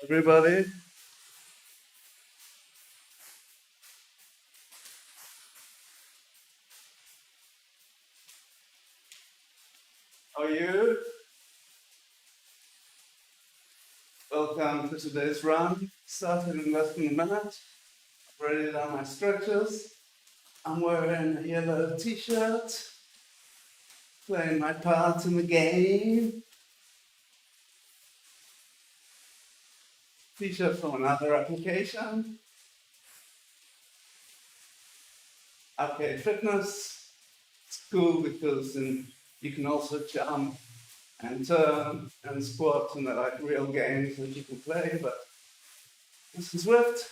Everybody, how are you? Welcome to today's run. Started in less than a minute. Already done my stretches. I'm wearing a yellow t-shirt, playing my part in the game. T-shirt from another application. Okay, fitness. It's cool because then you can also jump and turn and squat, and they're like real games that you can play. But this is Zwift.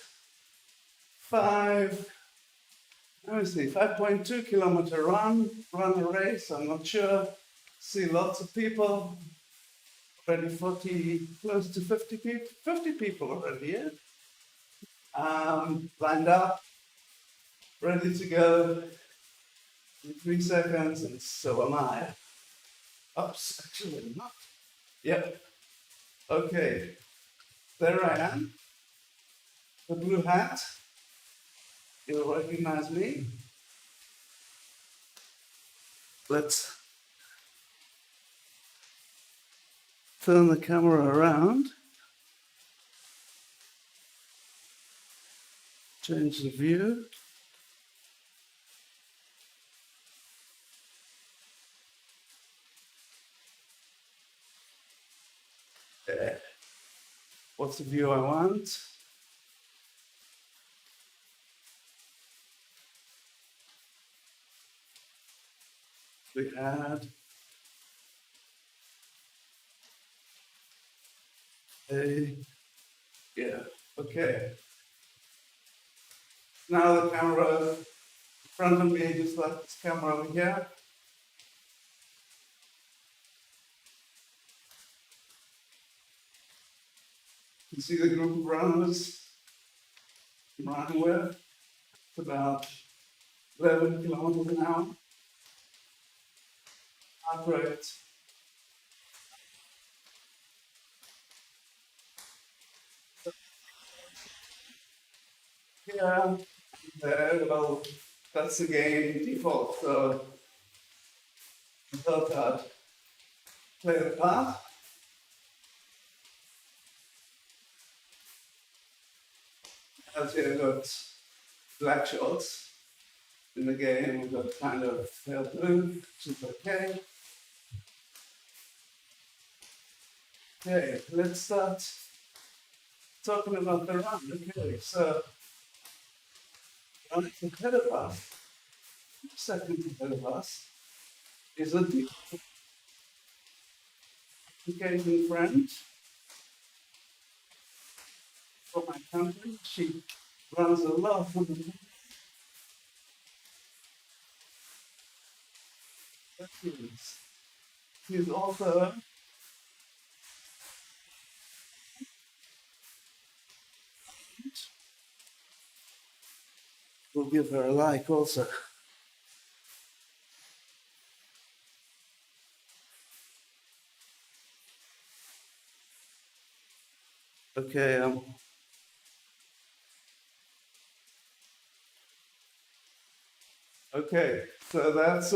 5.2 kilometer run a race. I'm not sure. See lots of people. Already 40, close to 50 people already here. Lined up, ready to go in 3 seconds, and so am I. Oops, actually not. Yep. Okay. There I am. The blue hat. You'll recognize me. Let's turn the camera around. Change the view. There. What's the view I want? We had okay. Now the camera in front of me, just like this camera over here. You can see the group of runners I'm running with. It's about 11 kilometers an hour. Heart rate. Yeah, well, that's the game default. So I thought I'd play the part. As you got black shorts in the game, we've got kind of pale blue, which is okay. Okay, let's start talking about the run. Okay, so running ahead of us, second ahead of us, is a educating friend from my country. She runs a lot from the countries. She's also we'll give her a like also. Okay, okay, so that's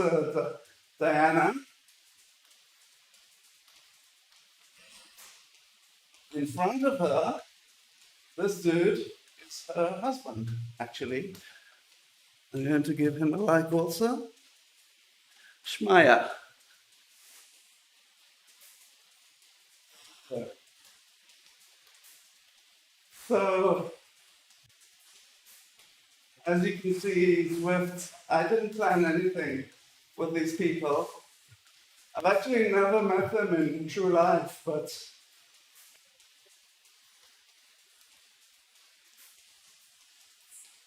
Diana. In front of her, this dude is her husband, actually. I'm going to give him a like also. Shmaya. So, as you can see, Zwift, I didn't plan anything with these people. I've actually never met them in true life, but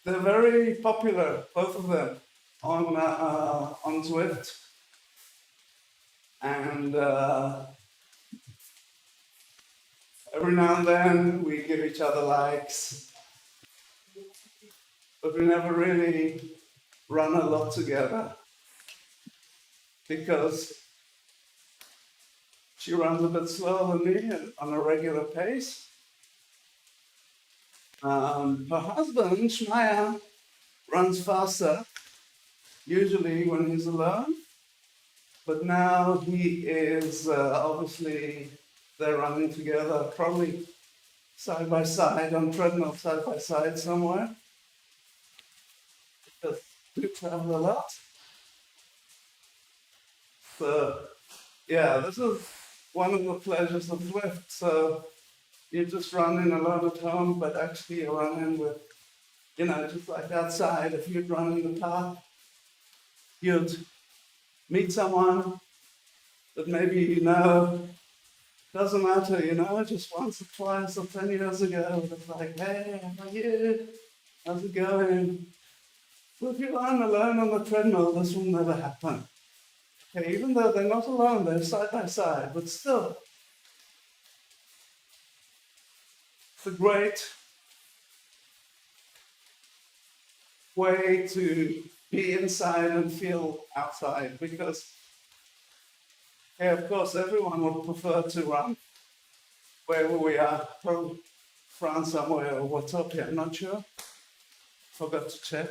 they're very popular, both of them, on Zwift. And every now and then we give each other likes, but we never really run a lot together because she runs a bit slower than me on a regular pace. Her husband, Shmaya, runs faster, usually when he's alone, but now he is obviously they're running together, probably side by side on treadmill, side by side somewhere. Because we travel a lot. So yeah, this is one of the pleasures of Zwift. So you just run in alone at home, but actually you're running with, just like outside. If you'd run in the park, you'd meet someone that maybe doesn't matter, just once or twice or 10 years ago, it's like, hey, how are you? How's it going? Well, if you run alone on the treadmill, this will never happen. Okay, even though they're not alone, they're side by side, but still, it's a great way to be inside and feel outside because, hey, of course, everyone would prefer to run wherever we are, from France somewhere or what's up here, I'm not sure. Forgot to check.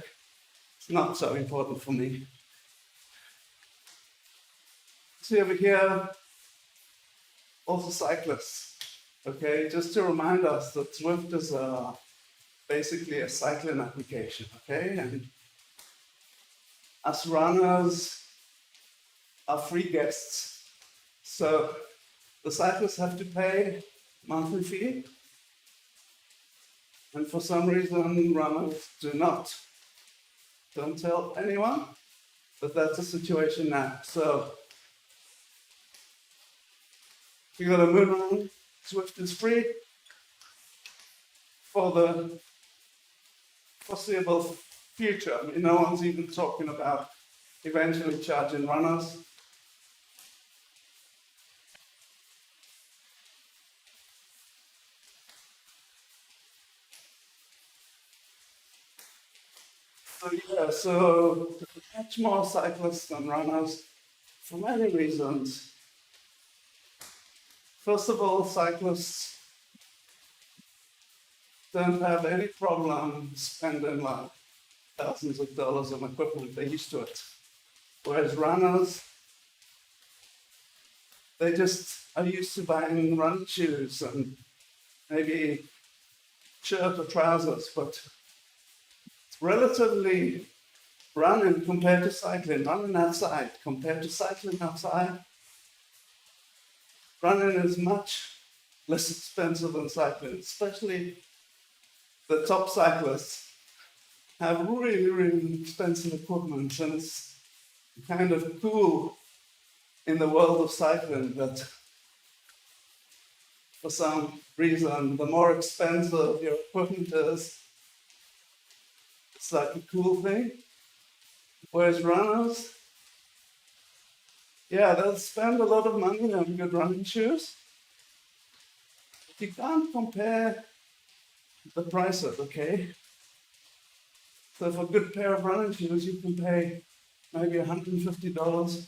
It's not so important for me. See over here, also cyclists. Okay, just to remind us that Zwift is basically a cycling application, okay? And us runners are free guests. So the cyclists have to pay monthly fee. And for some reason, runners do not. Don't tell anyone, but that's the situation now. So if you got a moon run, Zwift is free for the foreseeable future. I mean, no one's even talking about eventually charging runners. So much more cyclists than runners for many reasons. First of all, cyclists don't have any problem spending like thousands of dollars on equipment. They're used to it. Whereas runners, they just are used to buying running shoes and maybe shirt or trousers, but it's relatively running compared to cycling, running outside compared to cycling outside. Running is much less expensive than cycling, especially the top cyclists have really, really expensive equipment, and it's kind of cool in the world of cycling that for some reason, the more expensive your equipment is, it's like a cool thing. Whereas runners, yeah, they'll spend a lot of money on good running shoes. But you can't compare the prices, okay? So for a good pair of running shoes, you can pay maybe $150,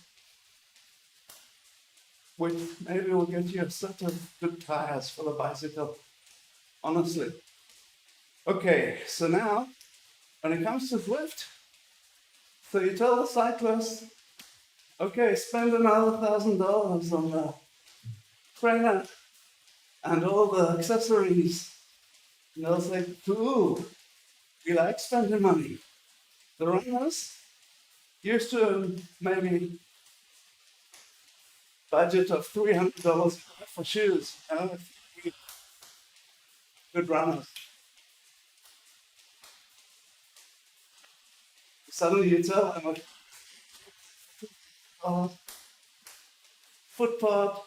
which maybe will get you a set of good tires for the bicycle, honestly. Okay, so now, when it comes to Zwift, so you tell the cyclist, okay, spend another $1,000 on the trainer and all the accessories. And they'll say, cool, we like spending money. The runners used to maybe budget of $300 for shoes. Good runners. Suddenly you tell them, footpath,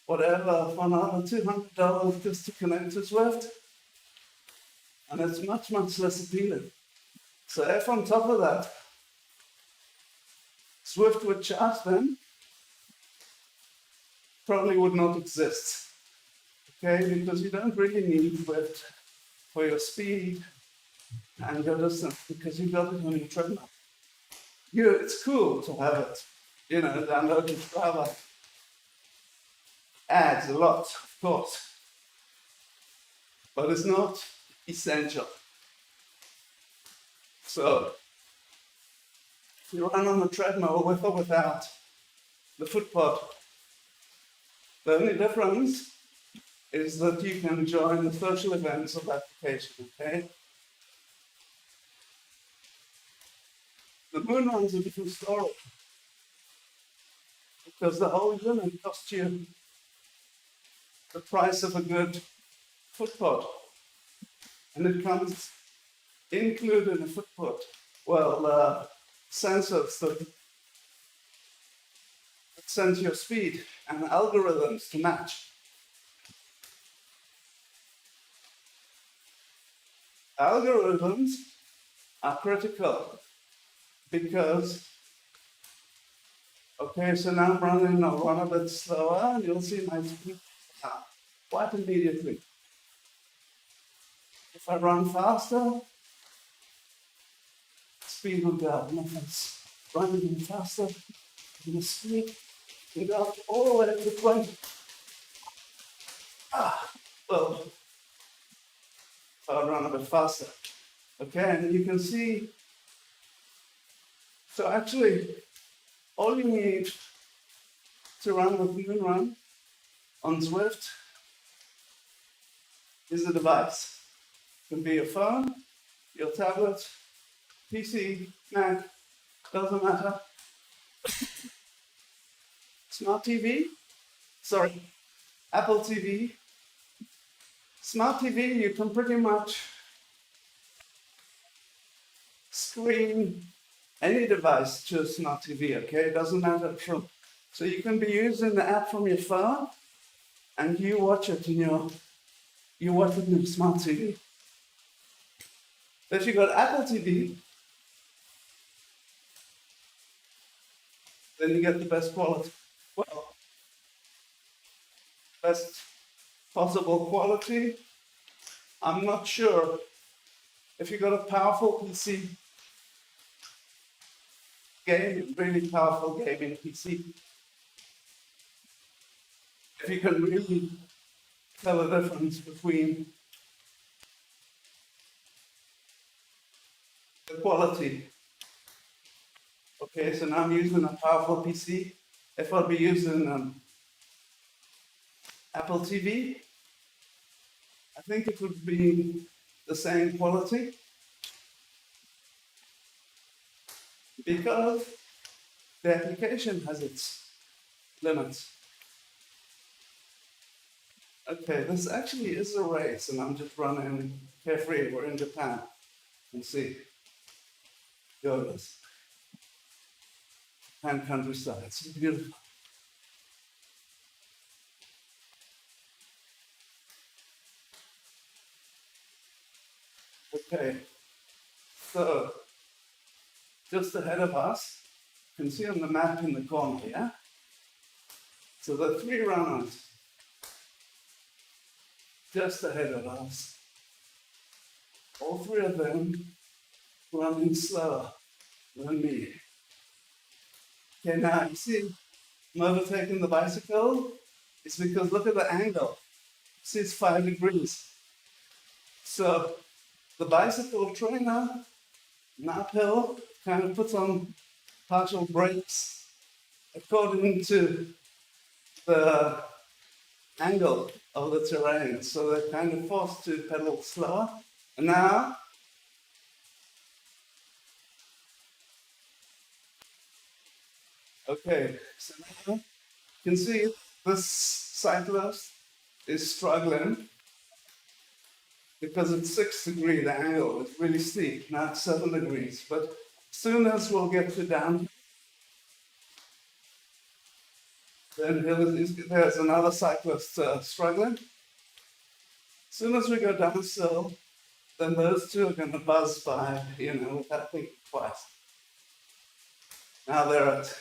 whatever, for another $200 just to connect to Zwift. And it's much, much less appealing. So if on top of that, Zwift would charge them, probably would not exist. Okay, because you don't really need Zwift for your speed and your distance because you got it on your treadmill. It's cool to have it, downloading Strava adds a lot, of course, but it's not essential. So if you run on a treadmill with or without the footpod, the only difference is that you can join the social events of application, okay? The moon run's a different story because the whole unit costs you the price of a good footpod, and it comes included in a footpod. Well, sensors that sense your speed and algorithms to match. Algorithms are critical because, okay, so now I'm running, I'll run a bit slower, and you'll see my speed quite immediately. If I run faster, speed will go up. And if I'm running faster, the speed will go up all the way to 20. Well, if I run a bit faster. Okay, and you can see, so actually, all you need to run with Moon Run on Zwift is a device. It can be your phone, your tablet, PC, Mac, doesn't matter. Smart TV, sorry, Apple TV. Smart TV, you can pretty much screen any device to a smart TV, okay? It doesn't matter from. So you can be using the app from your phone and you watch it in your smart TV. If you've got Apple TV, then you get the best quality. Well, best possible quality. I'm not sure if you've got a powerful PC, really powerful gaming PC, if you can really tell the difference between the quality. Okay, so now I'm using a powerful PC. If I'll be using Apple TV, I think it would be the same quality because the application has its limits. Okay, this actually is a race, and I'm just running carefree. We're in Japan. You can see. Goes. And countryside. It's beautiful. Okay, so just ahead of us, you can see on the map in the corner, yeah? So the 3 runners just ahead of us, all 3 of them running slower than me. Okay, now you see, I'm overtaking the bicycle. It's because look at the angle. See, it's 5 degrees. So the bicycle trainer, an uphill, kind of puts on partial brakes according to the angle of the terrain. So they're kind of forced to pedal slower. And now, okay, so now you can see this cyclist is struggling because it's 6 degrees, the angle is really steep, now it's 7 degrees. But as soon as we'll get to down, then there's another cyclist struggling. As soon as we go downhill, then those 2 are going to buzz by, without thinking twice. Now they're at,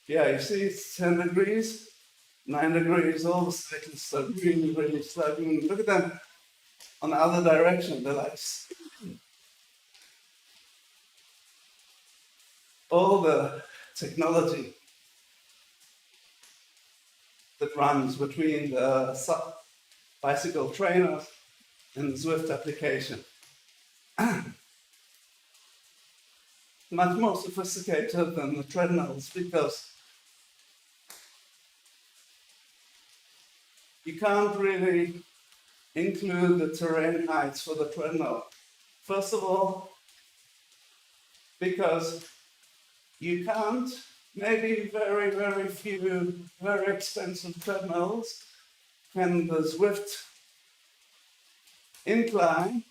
you see it's 10 degrees, 9 degrees, all the cyclists are really, really struggling. Look at them. On the other direction, they're like, all the technology that runs between the bicycle trainers in the Zwift application. Much more sophisticated than the treadmills because you can't really include the terrain heights for the treadmill. First of all, because you can't, maybe very, very few very expensive treadmills can the Zwift incline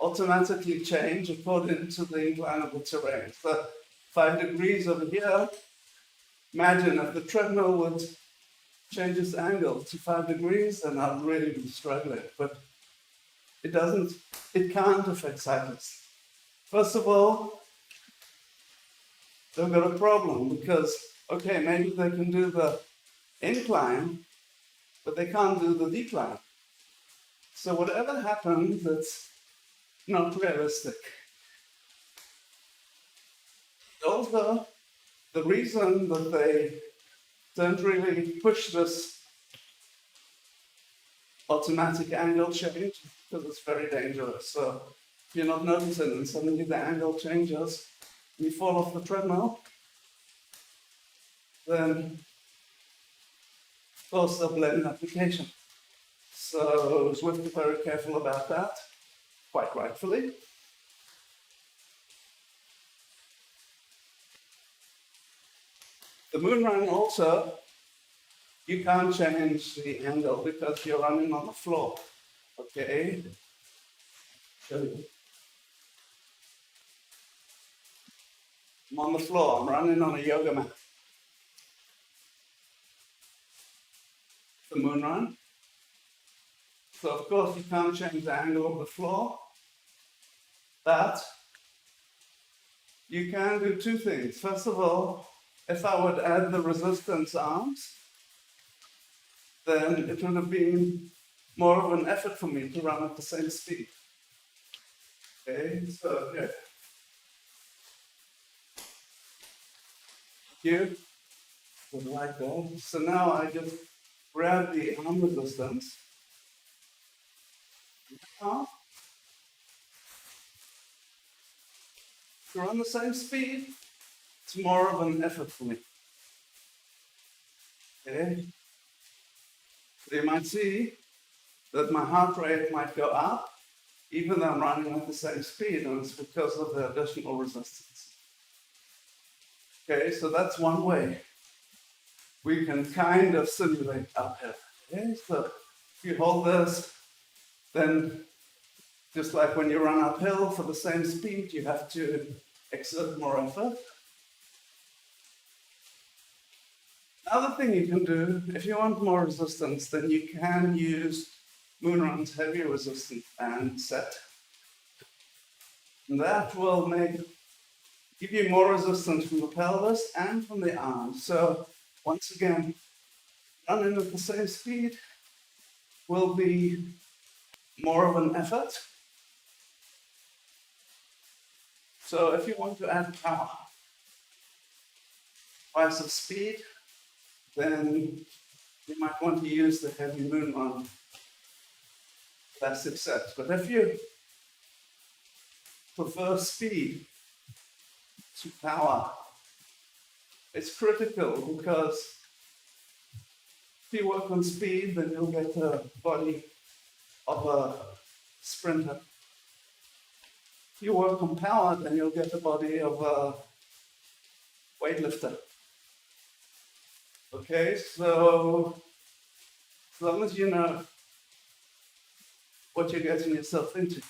automatically change according to the incline of the terrain. So 5 degrees over here, imagine if the treadmill would change its angle to 5 degrees, then I'd really be struggling. But it doesn't, it can't affect cyclists. First of all, they've got a problem because, okay, maybe they can do the incline, but they can't do the decline. So whatever happens, it's not realistic. Also, the reason that they don't really push this automatic angle change is because it's very dangerous. So if you're not noticing and suddenly the angle changes, and you fall off the treadmill, then of course they'll blame the application. So Zwift are very careful about that, quite rightfully. The moon run also, you can't change the angle because you're running on the floor. Okay? Show you. I'm on the floor, I'm running on a yoga mat. The moon run. So of course you can't change the angle of the floor, but you can do two things. First of all, if I would add the resistance arms, then it would have been more of an effort for me to run at the same speed. Okay, so yeah. Here, like that. So now I just grab the arm resistance. Now, to run the same speed, it's more of an effort for me. Okay? So you might see that my heart rate might go up, even though I'm running at the same speed, and it's because of the additional resistance. Okay, so that's one way we can kind of simulate uphill. Okay, so if you hold this, then just like when you run uphill for the same speed, you have to exert more effort. Another thing you can do, if you want more resistance, then you can use Moonrun's heavy resistance band set. And that will give you more resistance from the pelvis and from the arms. So once again, running at the same speed will be more of an effort. So if you want to add power, twice of speed, then you might want to use the heavy Moonrun plastic set. But if you prefer speed to power, it's critical because if you work on speed, then you'll get the body of a sprinter. If you work on power, then you'll get the body of a weightlifter. Okay, so as long as you know what you're getting yourself into,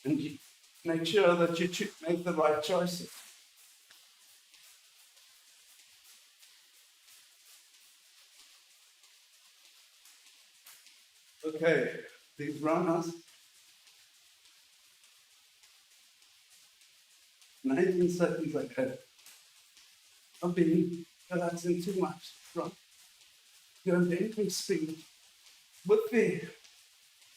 and you make sure that you make the right choices. Okay, these runners, 19 seconds ahead. I've been relaxing too much. Right? Going to increase speed with the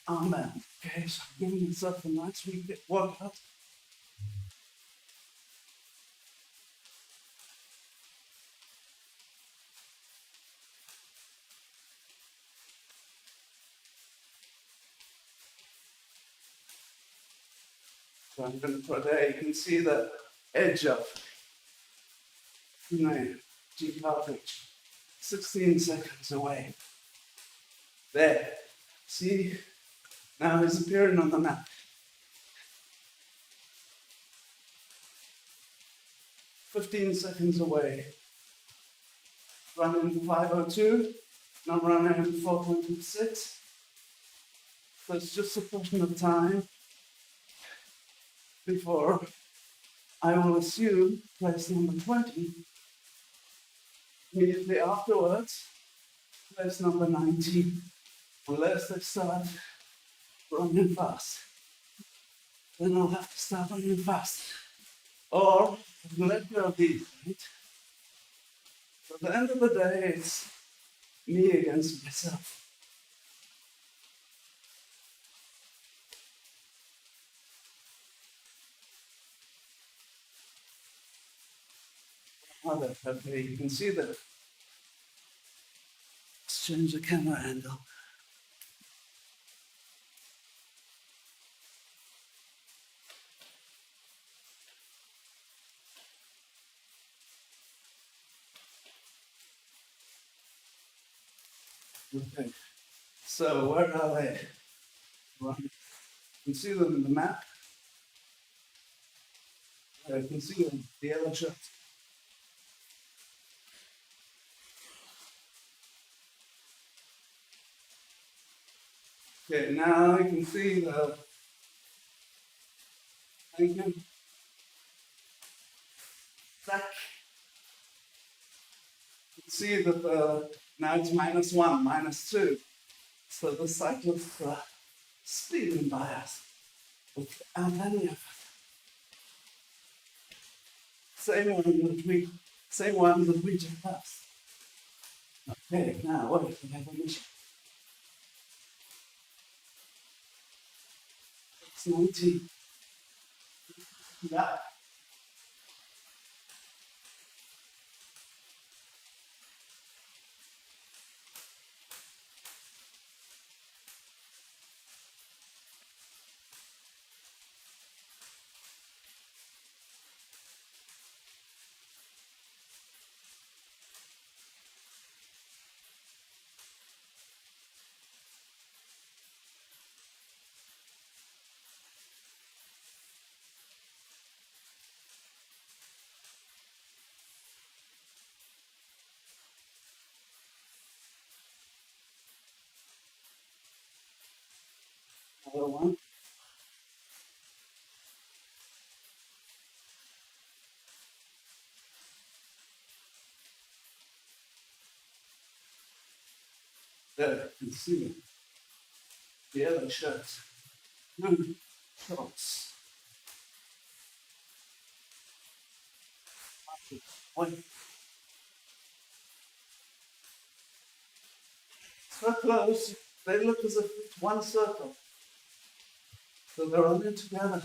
armband. Okay, so I'm giving myself a nice workout. So I'm going to put there. You can see the edge of my G cartridge. 16 seconds away. There. See? Now he's appearing on the map. 15 seconds away. Running 5:02. Now running 4:26. So it's just a question of time before I will assume place number 20. Immediately afterwards, place number 19. Unless they start running fast. Then I'll have to start running fast. Or let go of these, right? So at the end of the day, it's me against myself. Okay, you can see that. Let's change the camera angle. Okay, so where are they? Well, you can see them in the map. You can see them, the yellow shirts. Okay, now you can see the, thank you, track. You can see that now it's -1, -2. So the cyclists are speeding by us without any effort. Same one that we just passed. Okay, now what if we have a mission? It's 19. Yeah. Another one. There, you can see the yellow shirts. Blue shorts. One. So close, they look as if it's one circle. So they're running together.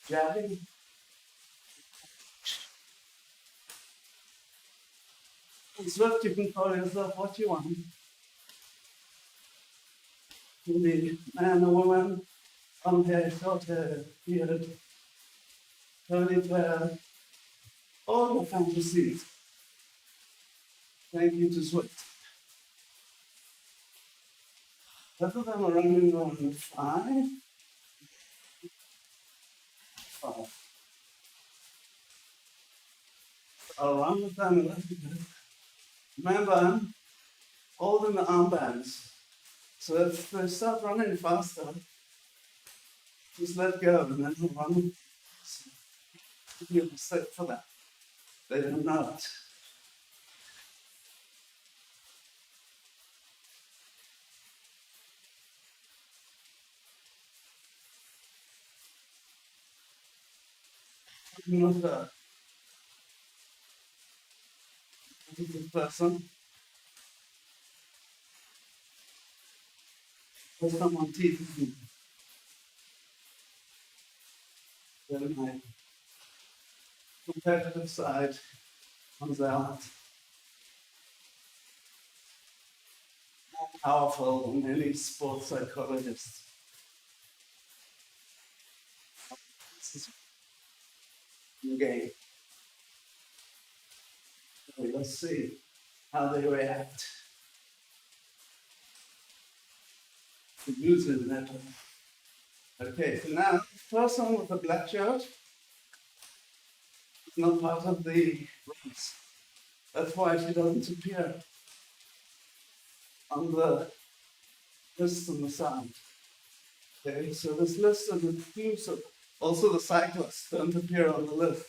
Jabbing. In Zwift, you can call yourself what you want. You can be man or woman, long hair, short hair, beard, curly hair, all the fantasies. Thank you to Zwift. Both of them are running on 5. I'll run with them a little bit. Remember, I'm holding the armbands. So if they start running faster, just let go and then we'll run. So give you a mistake for that. They don't know it. I'm not a competitive person. There's someone teaching me. Then my competitive side comes out. powerful than any sports psychologist. This is the game. So let's see how they react to using that one. Okay, so now the person with the black shirt is not part of the race. That's why she doesn't appear on the list on the side. Okay, so this list is exclusive. Also, the cyclists don't appear on the list.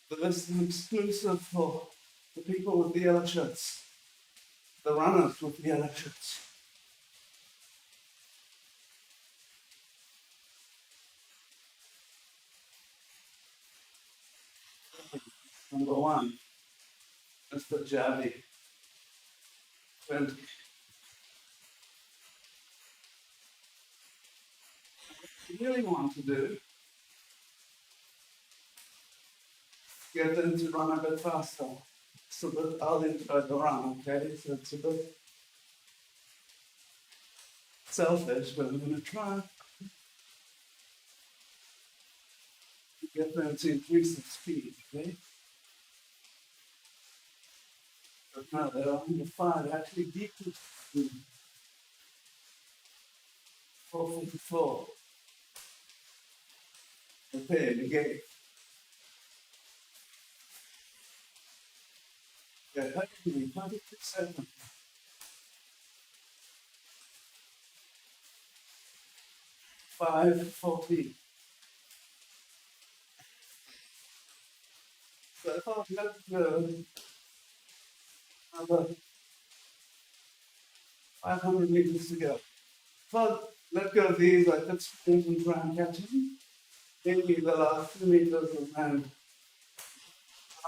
The list is exclusive for the people with the yellow shirts, the runners with the yellow shirts. Number one, Mr. Javi. 20. What you really want to do, get them to run a bit faster. So that I'll enjoy the run, okay? So it's a bit selfish, but I'm gonna try to get them to increase the speed, okay? But now they're under 5, actually decreased to 4:44. Okay, negate. Yeah, technically 26 seconds. 5:40. So if I've got another 500 meters to go. If I let go of these, I could sprint and try and catch him. Maybe the last 2 meters of land. I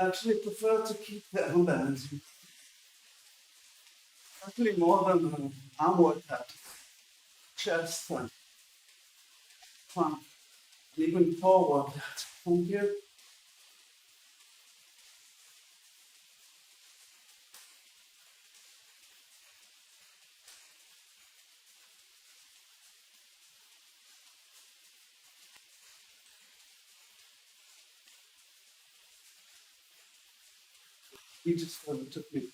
actually prefer to keep the armbands. Actually more than arm workout, chest and front, and even core workout. Thank you. He just took me.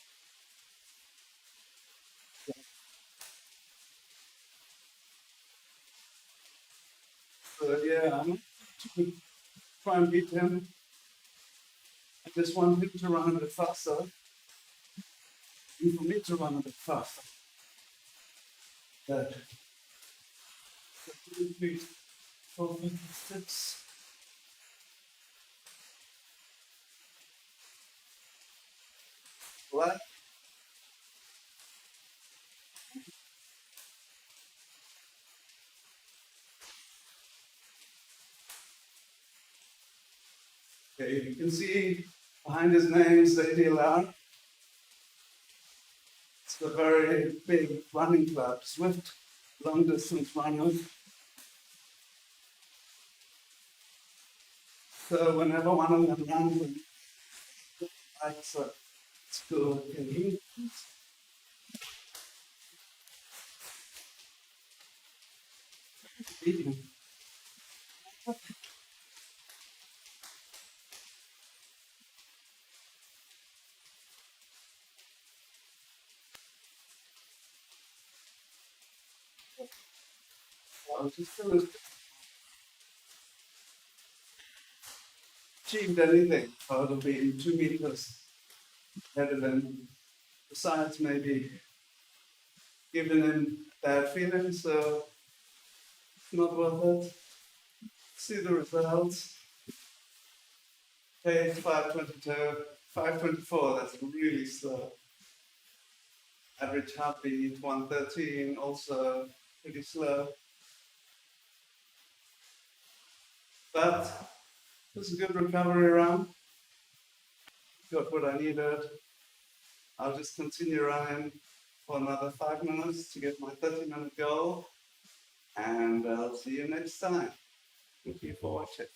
So yeah, I'm to try and beat him. I just want him to run a bit faster, and for me to run a bit faster. That. So 3, 4, 5, 6. Left. Okay, you can see behind his name, ZDLR. It's a very big running club, Zwift, long distance runners. So whenever one of them runs, like so, it's cool. Can you beat him? I was just still achieved anything. I would have been 2 meters ahead of him. Besides, maybe giving him bad feelings, so it's not worth it. See the results. Page 522, 524, that's really slow. Average heartbeat 113, also pretty slow. But this is a good recovery run. Got what I needed. I'll just continue running for another 5 minutes to get my 30-minute goal. And I'll see you next time. Thank you for watching.